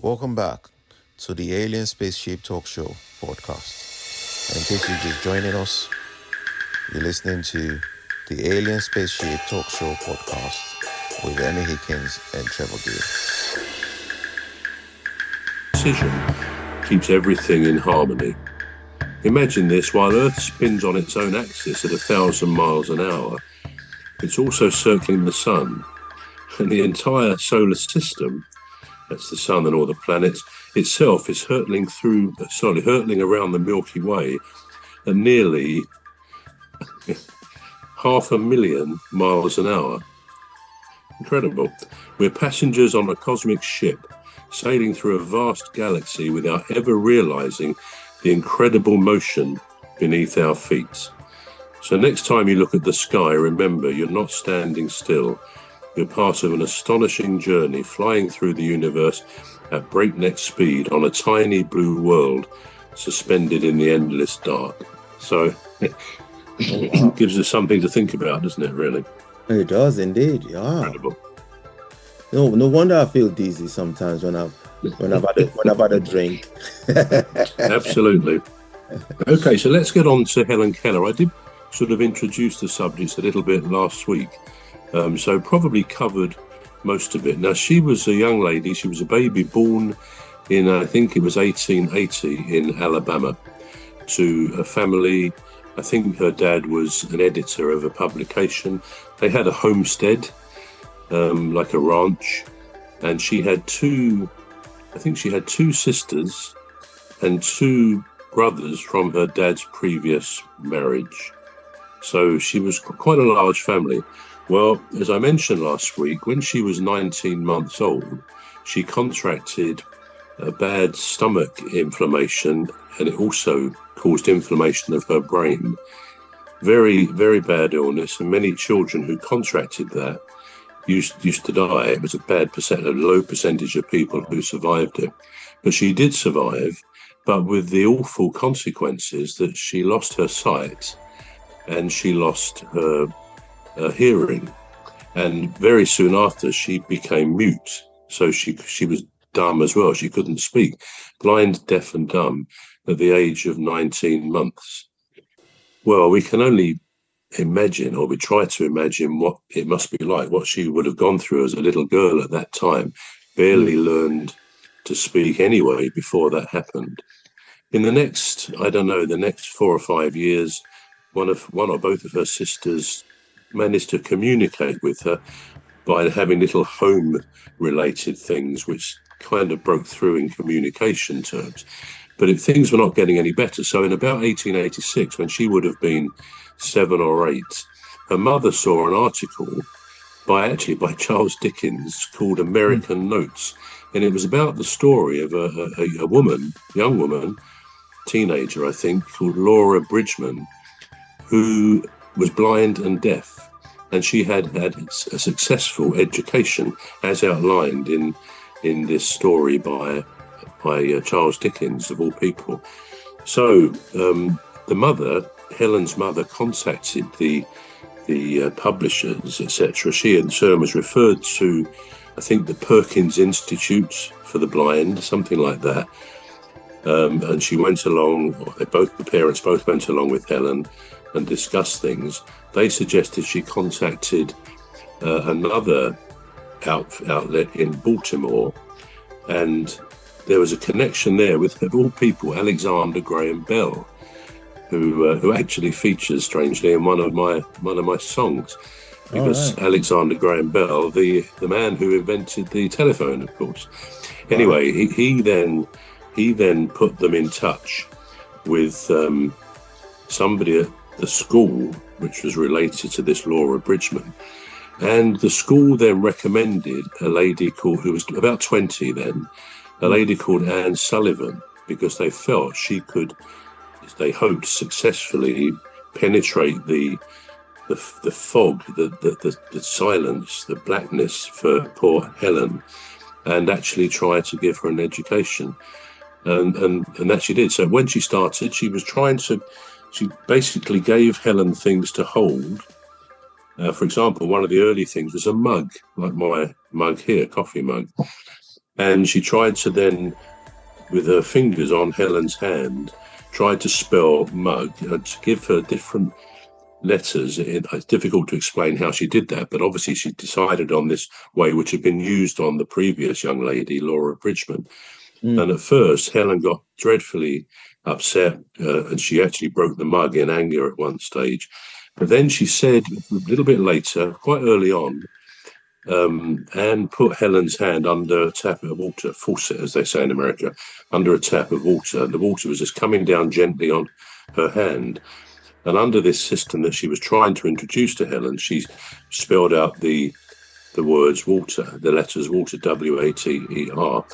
Welcome back to the Alien Spaceship Talk Show podcast. And in case you're just joining us, you're listening to the Alien Spaceship Talk Show podcast with Emmy, Hikins, and Trevor. Precision keeps everything in harmony. Imagine this: while Earth spins on its own axis at 1,000 miles an hour, it's also circling the sun, and the entire solar system, that's the sun and all the planets, itself is hurtling around the Milky Way at nearly 500,000 miles an hour. Incredible. We're passengers on a cosmic ship, sailing through a vast galaxy without ever realizing the incredible motion beneath our feet. So next time you look at the sky, remember you're not standing still. You're part of an astonishing journey, flying through the universe at breakneck speed on a tiny blue world suspended in the endless dark. So it gives us something to think about, doesn't it, really? It does indeed, yeah. Incredible. No wonder I feel dizzy sometimes when I've had a drink. Absolutely. Okay, so let's get on to Helen Keller. I did sort of introduce the subjects a little bit last week. So probably covered most of it. Now, she was a young lady. She was a baby born in, I think it was 1880 in Alabama, to a family. I think her dad was an editor of a publication. They had a homestead, like a ranch, and she had two sisters and two brothers from her dad's previous marriage. So she was quite a large family. Well, as I mentioned last week, when she was 19 months old, she contracted a bad stomach inflammation, and it also caused inflammation of her brain. Very, very bad illness, and many children who contracted that used to die. It was a low percentage of people who survived it. But she did survive, but with the awful consequences that she lost her sight and she lost her hearing, and very soon after she became mute. So she was dumb as well. She couldn't speak, blind, deaf and dumb at the age of 19 months. Well, we can only imagine, or we try to imagine, what it must be like, what she would have gone through as a little girl at that time, barely learned to speak anyway before that happened. In the next 4 or 5 years, one or both of her sisters managed to communicate with her by having little home-related things, which kind of broke through in communication terms. But things were not getting any better. So in about 1886, when she would have been 7 or 8, her mother saw an article by Charles Dickens called American Notes. And it was about the story of a young woman, teenager, I think, called Laura Bridgman, who was blind and deaf. And she had a successful education, as outlined in this story by Charles Dickens, of all people. So Helen's mother, contacted the publishers, etc. She in turn was referred to, I think, the Perkins Institute for the Blind, something like that. And she went along. The parents both went along with Helen and discussed things. They suggested she contacted another outlet in Baltimore, and there was a connection there with, of all people, Alexander Graham Bell, who actually features strangely in one of my songs, because Alexander Graham Bell, the man who invented the telephone, of course. Anyway, he then put them in touch with somebody at the school, which was related to this Laura Bridgman. And the school then recommended a lady who was about 20 then, a lady called Anne Sullivan, because they felt she could, they hoped, successfully penetrate the fog, the silence, the blackness for poor Helen, and actually try to give her an education. And that she did. So when she started, she basically gave Helen things to hold. For example, one of the early things was a mug, like my mug here, coffee mug. And she tried to then, with her fingers on Helen's hand, tried to spell mug, to give her different letters. It's difficult to explain how she did that, but obviously she decided on this way, which had been used on the previous young lady, Laura Bridgman. And at first, Helen got dreadfully upset, and she actually broke the mug in anger at one stage. But then she said a little bit later, quite early on, Anne put Helen's hand under a tap of water, faucet, as they say in America, under a tap of water. The water was just coming down gently on her hand. And under this system that she was trying to introduce to Helen, she spelled out the words water, the letters water, W-A-T-E-R.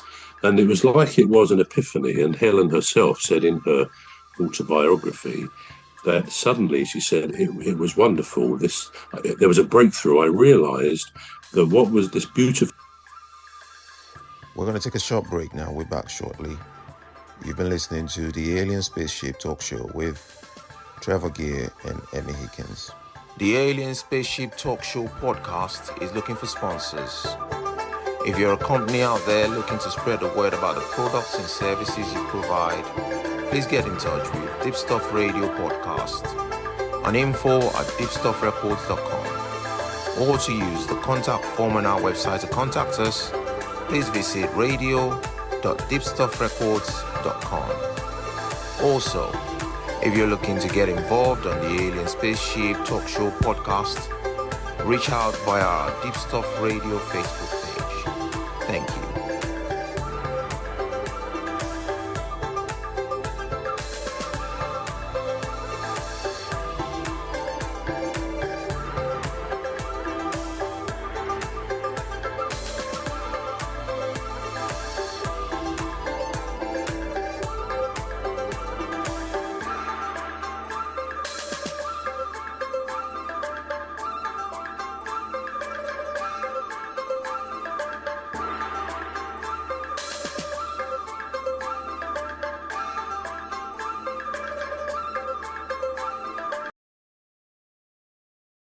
And it was like it was an epiphany. And Helen herself said in her autobiography that suddenly, she said, it was wonderful. There was a breakthrough. I realized that what was this beautiful... We're going to take a short break now. We're back shortly. You've been listening to the Alien Spaceship Talk Show with Trevor and Emmy Hikins. The Alien Spaceship Talk Show podcast is looking for sponsors. If you're a company out there looking to spread the word about the products and services you provide, please get in touch with Deepstuff Radio Podcast on info@deepstuffrecords.com, or to use the contact form on our website to contact us, please visit radio.deepstuffrecords.com. Also, if you're looking to get involved on the Alien Spaceship Talk Show podcast, reach out via our Deepstuff Radio Facebook page. Thank you.